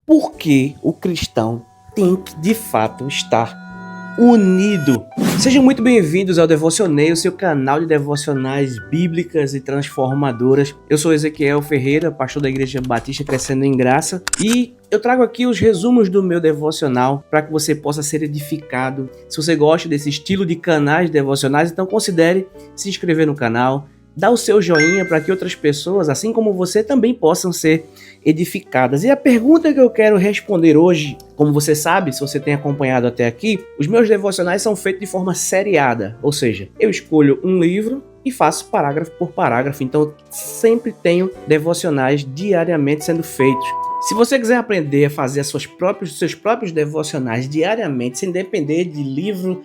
por que o cristão tem que, de fato, estar unido? Sejam muito bem-vindos ao Devocionei, o seu canal de devocionais bíblicas e transformadoras. Eu sou Ezequiel Ferreira, pastor da Igreja Batista Crescendo em Graça, e eu trago aqui os resumos do meu devocional para que você possa ser edificado. Se você gosta desse estilo de canais devocionais, então considere se inscrever no canal, dá o seu joinha para que outras pessoas, assim como você, também possam ser edificadas. E a pergunta que eu quero responder hoje, como você sabe, se você tem acompanhado até aqui, os meus devocionais são feitos de forma seriada, ou seja, eu escolho um livro e faço parágrafo por parágrafo, então sempre tenho devocionais diariamente sendo feitos. Se você quiser aprender a fazer seus próprios devocionais diariamente, sem depender de livro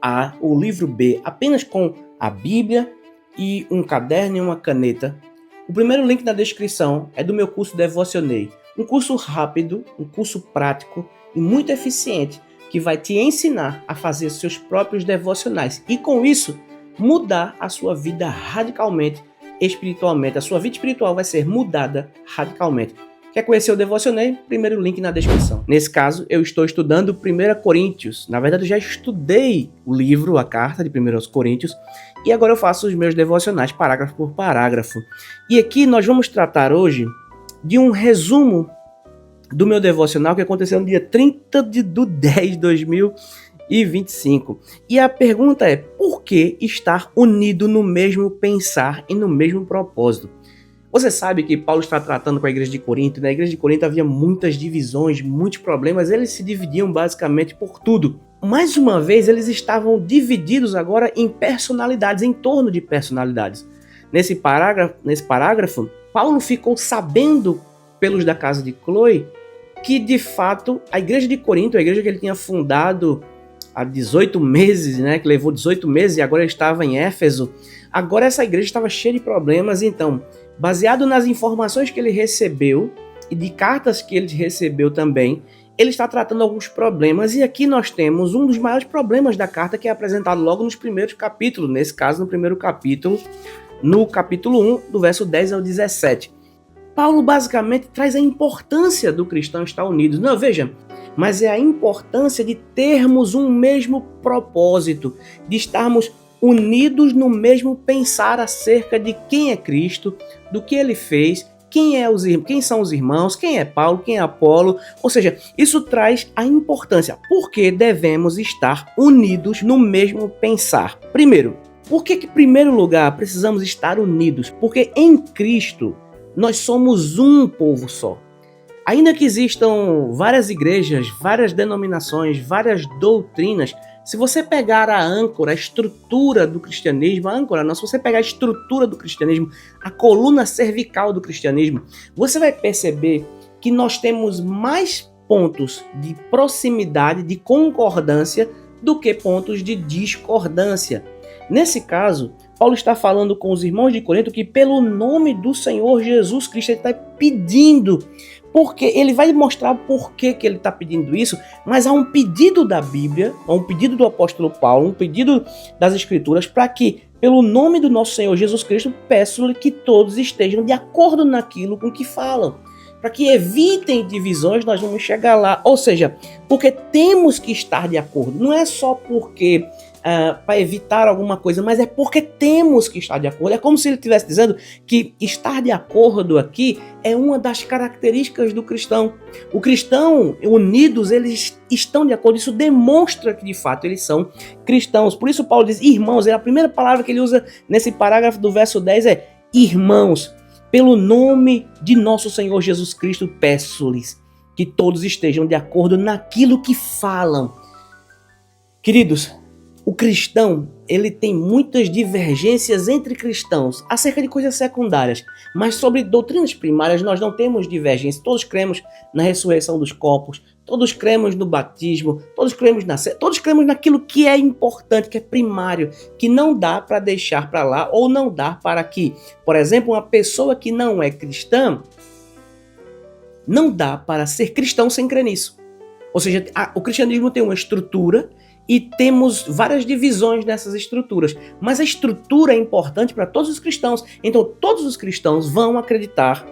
A ou livro B, apenas com a Bíblia e um caderno e uma caneta, o primeiro link na descrição é do meu curso Devocionei, um curso rápido, um curso prático e muito eficiente que vai te ensinar a fazer seus próprios devocionais e com isso mudar a sua vida radicalmente espiritualmente. A sua vida espiritual vai ser mudada radicalmente. Quer conhecer o Devocionei? Primeiro link na descrição. Nesse caso, eu estou estudando 1 Coríntios. Na verdade, eu já estudei o livro, a carta de 1 Coríntios, e agora eu faço os meus devocionais, parágrafo por parágrafo. E aqui nós vamos tratar hoje de um resumo do meu devocional que aconteceu no dia 30 de 10 de 2025. E a pergunta é, por que estar unido no mesmo pensar e no mesmo propósito? Você sabe que Paulo está tratando com a igreja de Corinto. Na igreja de Corinto havia muitas divisões, muitos problemas. Eles se dividiam basicamente por tudo. Mais uma vez, eles estavam divididos agora em personalidades, em torno de personalidades. Nesse parágrafo, Paulo ficou sabendo, pelos da casa de Cloe, que de fato a igreja de Corinto, a igreja que ele tinha fundado há 18 meses, que levou 18 meses e agora ele estava em Éfeso, agora essa igreja estava cheia de problemas. Então, baseado nas informações que ele recebeu e de cartas que ele recebeu também, ele está tratando alguns problemas, e aqui nós temos um dos maiores problemas da carta, que é apresentado logo nos primeiros capítulos, nesse caso no primeiro capítulo, no capítulo 1, do verso 10 ao 17. Paulo basicamente traz a importância do cristão estar unido. Não, veja, mas é a importância de termos um mesmo propósito, de estarmos unidos no mesmo pensar acerca de quem é Cristo, do que ele fez, quem são os irmãos, quem é Paulo, quem é Apolo. Ou seja, isso traz a importância. Por que devemos estar unidos no mesmo pensar? Primeiro, por que em primeiro lugar precisamos estar unidos? Porque em Cristo nós somos um povo só. Ainda que existam várias igrejas, várias denominações, várias doutrinas, se você pegar a âncora, a estrutura do cristianismo, se você pegar a estrutura do cristianismo, a coluna cervical do cristianismo, você vai perceber que nós temos mais pontos de proximidade, de concordância, do que pontos de discordância. Nesse caso, Paulo está falando com os irmãos de Corinto que pelo nome do Senhor Jesus Cristo ele está pedindo, porque ele vai mostrar por que ele está pedindo isso, mas há um pedido da Bíblia, há um pedido do apóstolo Paulo, um pedido das Escrituras, para que, pelo nome do nosso Senhor Jesus Cristo, peço-lhe que todos estejam de acordo naquilo com que falam, para que evitem divisões. Nós vamos chegar lá, ou seja, porque temos que estar de acordo, não é só porque para evitar alguma coisa, mas é porque temos que estar de acordo. É como se ele estivesse dizendo que estar de acordo aqui é uma das características do cristão. O cristão, unidos, eles estão de acordo. Isso demonstra que de fato eles são cristãos. Por isso Paulo diz irmãos. A primeira palavra que ele usa nesse parágrafo do verso 10 é irmãos. Pelo nome de nosso Senhor Jesus Cristo, peço-lhes que todos estejam de acordo naquilo que falam. Queridos, o cristão, ele tem muitas divergências entre cristãos acerca de coisas secundárias, mas sobre doutrinas primárias nós não temos divergência. Todos cremos na ressurreição dos corpos, todos cremos no batismo, todos cremos naquilo que é importante, que é primário, que não dá para deixar para lá, ou não dá para que, por exemplo, uma pessoa que não é cristã, não dá para ser cristão sem crer nisso. Ou seja, o cristianismo tem uma estrutura e temos várias divisões nessas estruturas, mas a estrutura é importante para todos os cristãos. Então todos os cristãos vão acreditar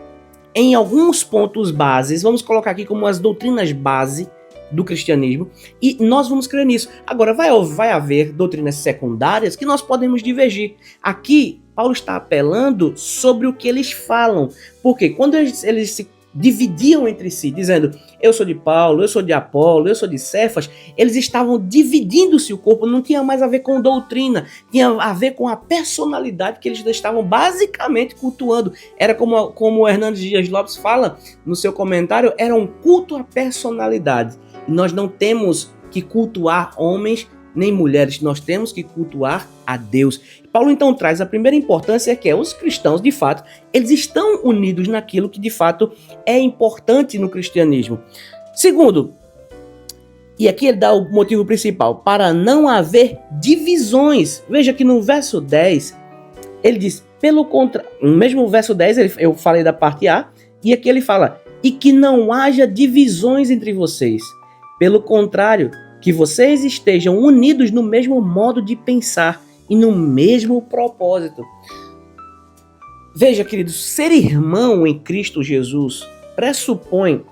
em alguns pontos bases, vamos colocar aqui como as doutrinas base do cristianismo, e nós vamos crer nisso. Agora, vai haver doutrinas secundárias que nós podemos divergir. Aqui, Paulo está apelando sobre o que eles falam, porque quando eles se dividiam entre si, dizendo, eu sou de Paulo, eu sou de Apolo, eu sou de Cefas, eles estavam dividindo-se o corpo, não tinha mais a ver com doutrina, tinha a ver com a personalidade que eles estavam basicamente cultuando. Era como o Hernandes Dias Lopes fala no seu comentário, era um culto à personalidade. E nós não temos que cultuar homens nem mulheres, nós temos que cultuar a Deus. Paulo então traz a primeira importância, que é os cristãos, de fato, eles estão unidos naquilo que de fato é importante no cristianismo. Segundo, e aqui ele dá o motivo principal, para não haver divisões. Veja que no verso 10, ele diz, pelo contrário, no mesmo verso 10, eu falei da parte A, e aqui ele fala, e que não haja divisões entre vocês. Pelo contrário, que vocês estejam unidos no mesmo modo de pensar e no mesmo propósito. Veja, queridos, ser irmão em Cristo Jesus pressupõe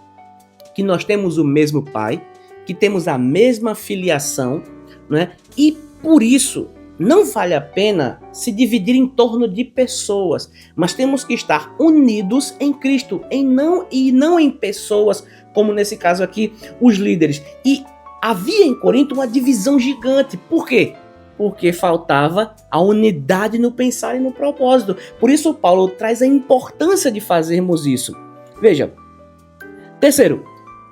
que nós temos o mesmo Pai, que temos a mesma filiação, né? E por isso não vale a pena se dividir em torno de pessoas, mas temos que estar unidos em Cristo, e não em pessoas, como nesse caso aqui, os líderes. E havia em Corinto uma divisão gigante. Por quê? Porque faltava a unidade no pensar e no propósito. Por isso Paulo traz a importância de fazermos isso. Veja, terceiro,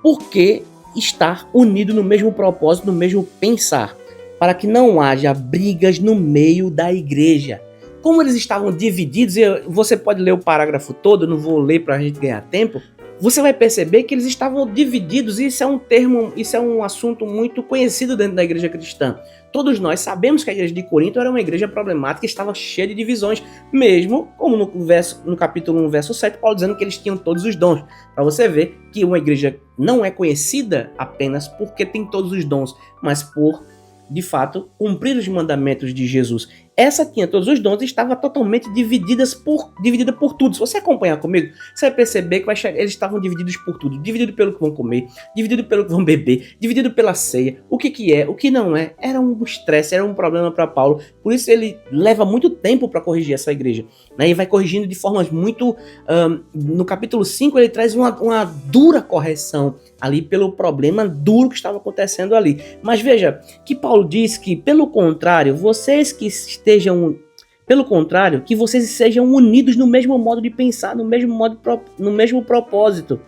por que estar unido no mesmo propósito, no mesmo pensar? Para que não haja brigas no meio da igreja. Como eles estavam divididos, você pode ler o parágrafo todo, eu não vou ler para a gente ganhar tempo, você vai perceber que eles estavam divididos, e isso é um assunto muito conhecido dentro da igreja cristã. Todos nós sabemos que a igreja de Corinto era uma igreja problemática, estava cheia de divisões, mesmo como no capítulo 1, verso 7, Paulo dizendo que eles tinham todos os dons. Para você ver que uma igreja não é conhecida apenas porque tem todos os dons, mas por, de fato, cumprir os mandamentos de Jesus. Essa tinha todos os dons e estava totalmente dividida por tudo. Se você acompanhar comigo, você vai perceber que eles estavam divididos por tudo. Dividido pelo que vão comer, dividido pelo que vão beber, dividido pela ceia. O que é, o que não é. Era um estresse, era um problema para Paulo. Por isso ele leva muito tempo para corrigir essa igreja, né? E vai corrigindo de formas muito... no capítulo 5 ele traz uma dura correção ali pelo problema duro que estava acontecendo ali. Mas veja que Paulo diz que, pelo contrário, que vocês sejam unidos no mesmo modo de pensar, no mesmo propósito.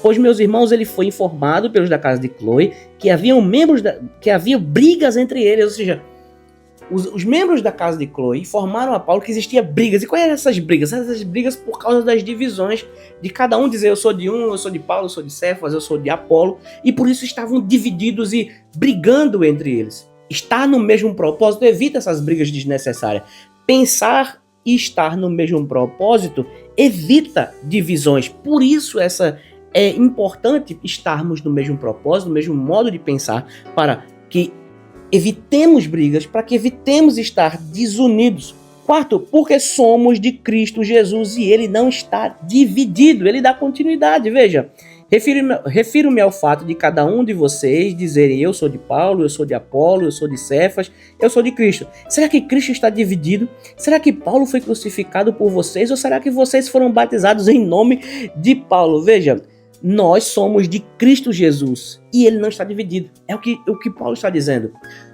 Pois, meus irmãos, ele foi informado pelos da casa de Cloe que havia brigas entre eles, ou seja, os membros da casa de Cloe informaram a Paulo que existia brigas. E quais eram essas brigas? Essas brigas por causa das divisões de cada um dizer, eu sou de um, eu sou de Paulo, eu sou de Cefas, eu sou de Apolo, e por isso estavam divididos e brigando entre eles. Estar no mesmo propósito evita essas brigas desnecessárias. Pensar e estar no mesmo propósito evita divisões. Por isso é importante estarmos no mesmo propósito, no mesmo modo de pensar, para que evitemos brigas, para que evitemos estar desunidos. Quarto, porque somos de Cristo Jesus e ele não está dividido, ele dá continuidade. Veja, refiro-me ao fato de cada um de vocês dizerem, eu sou de Paulo, eu sou de Apolo, eu sou de Cefas, eu sou de Cristo. Será que Cristo está dividido? Será que Paulo foi crucificado por vocês? Ou será que vocês foram batizados em nome de Paulo? Veja, nós somos de Cristo Jesus e ele não está dividido. É o que Paulo está dizendo.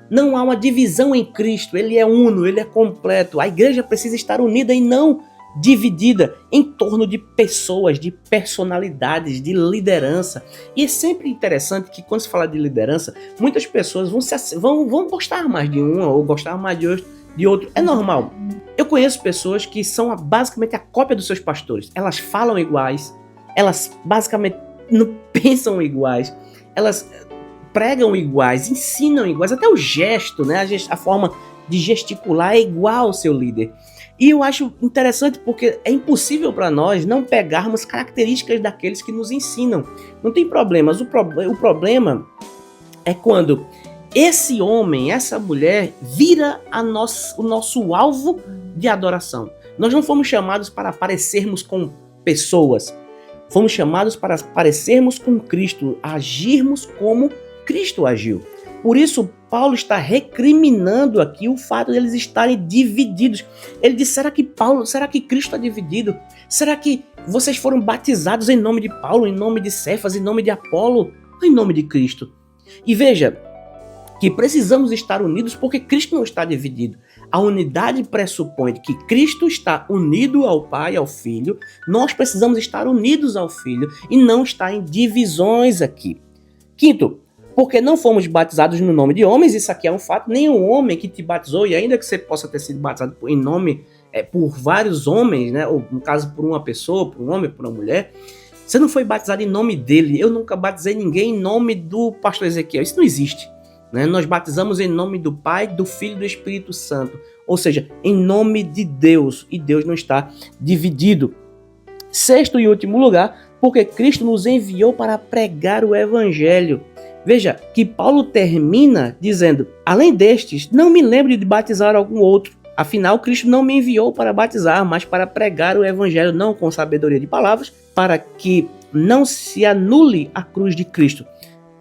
Não há uma divisão em Cristo, ele é uno, ele é completo. A igreja precisa estar unida e não dividida em torno de pessoas, de personalidades, de liderança. E é sempre interessante que quando se fala de liderança, muitas pessoas vão gostar mais de uma ou gostar mais de outro. É normal. Eu conheço pessoas que são basicamente a cópia dos seus pastores. Elas falam iguais, elas basicamente não pensam iguais, elas pregam iguais, ensinam iguais, até o gesto, né? A forma de gesticular é igual ao seu líder. E eu acho interessante porque é impossível para nós não pegarmos características daqueles que nos ensinam. Não tem problemas. O problema é quando esse homem, essa mulher, vira o nosso alvo de adoração. Nós não fomos chamados para parecermos com pessoas. Fomos chamados para parecermos com Cristo, agirmos como Cristo agiu. Por isso, Paulo está recriminando aqui o fato de eles estarem divididos. Ele diz, será que Cristo está dividido? Será que vocês foram batizados em nome de Paulo, em nome de Cefas, em nome de Apolo, ou em nome de Cristo? E veja que precisamos estar unidos porque Cristo não está dividido. A unidade pressupõe que Cristo está unido ao Pai e ao Filho. Nós precisamos estar unidos ao Filho e não estar em divisões aqui. Quinto, porque não fomos batizados no nome de homens, isso aqui é um fato, nenhum homem que te batizou, e ainda que você possa ter sido batizado em nome por vários homens, né, ou no caso por uma pessoa, por um homem, por uma mulher, você não foi batizado em nome dele. Eu nunca batizei ninguém em nome do pastor Ezequiel, isso não existe. Né? Nós batizamos em nome do Pai, do Filho e do Espírito Santo, ou seja, em nome de Deus, e Deus não está dividido. Sexto e último lugar, porque Cristo nos enviou para pregar o Evangelho. Veja que Paulo termina dizendo, além destes, não me lembro de batizar algum outro. Afinal, Cristo não me enviou para batizar, mas para pregar o Evangelho, não com sabedoria de palavras, para que não se anule a cruz de Cristo.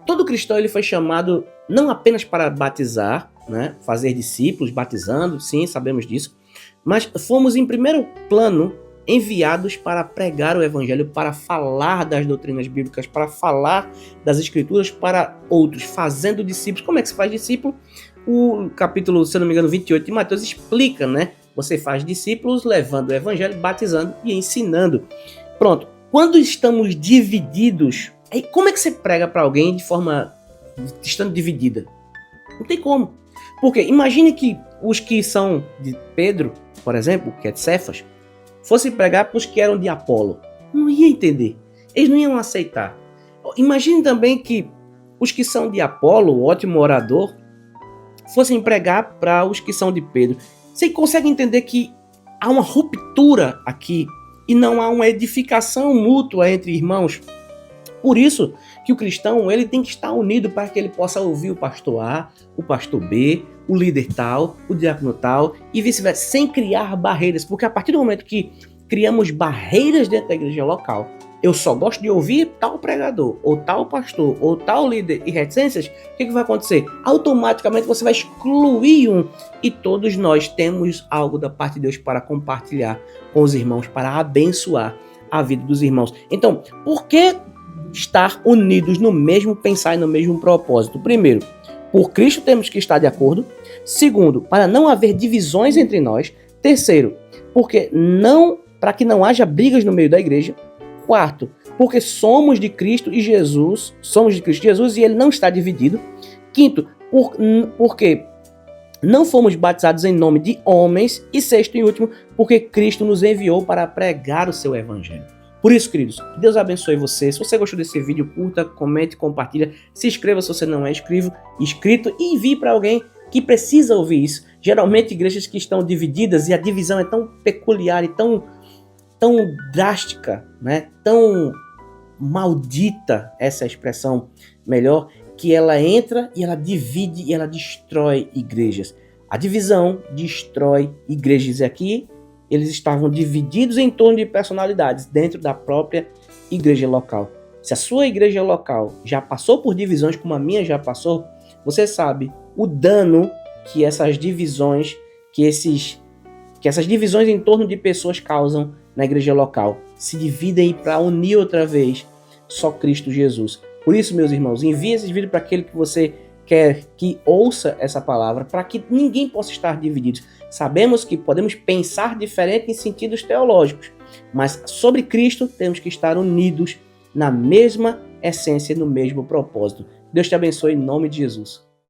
Todo cristão ele foi chamado não apenas para batizar, né, fazer discípulos, batizando, sim, sabemos disso, mas fomos em primeiro plano enviados para pregar o Evangelho, para falar das doutrinas bíblicas, para falar das Escrituras para outros, fazendo discípulos. Como é que se faz discípulo? O capítulo, se não me engano, 28 de Mateus explica, né? Você faz discípulos levando o Evangelho, batizando e ensinando. Pronto. Quando estamos divididos, aí como é que você prega para alguém de forma estando dividida? Não tem como. Porque imagine que os que são de Pedro, por exemplo, que é de Cefas, fossem pregar para os que eram de Apolo. Não ia entender. Eles não iam aceitar. Imagine também que os que são de Apolo, o ótimo orador, fossem pregar para os que são de Pedro. Você consegue entender que há uma ruptura aqui e não há uma edificação mútua entre irmãos? Por isso que o cristão ele tem que estar unido para que ele possa ouvir o pastor A, o pastor B, o líder tal, o diácono tal e vice-versa, sem criar barreiras. Porque a partir do momento que criamos barreiras dentro da igreja local, eu só gosto de ouvir tal pregador, ou tal pastor, ou tal líder e reticências, o que vai acontecer? Automaticamente você vai excluir um e todos nós temos algo da parte de Deus para compartilhar com os irmãos, para abençoar a vida dos irmãos. Então, por que estar unidos no mesmo pensar e no mesmo propósito? Primeiro, por Cristo temos que estar de acordo. Segundo, para não haver divisões entre nós. Terceiro, para que não haja brigas no meio da igreja. Quarto, porque somos de Cristo Jesus e ele não está dividido. Quinto, porque não fomos batizados em nome de homens. E sexto e último, porque Cristo nos enviou para pregar o seu evangelho. Por isso, queridos, que Deus abençoe você. Se você gostou desse vídeo, curta, comente, compartilha. Se inscreva se você não é inscrito e envie para alguém que precisa ouvir isso. Geralmente, igrejas que estão divididas e a divisão é tão peculiar e tão drástica, né? Tão maldita, essa é a expressão melhor, que ela entra e ela divide e ela destrói igrejas. A divisão destrói igrejas. E aqui eles estavam divididos em torno de personalidades dentro da própria igreja local. Se a sua igreja local já passou por divisões como a minha já passou, você sabe o dano que essas divisões, que essas divisões em torno de pessoas causam na igreja local. Se dividem para unir outra vez só Cristo Jesus. Por isso, meus irmãos, envie esse vídeo para aquele que você quer que ouça essa palavra, para que ninguém possa estar dividido. Sabemos que podemos pensar diferente em sentidos teológicos, mas sobre Cristo temos que estar unidos na mesma essência e no mesmo propósito. Deus te abençoe em nome de Jesus.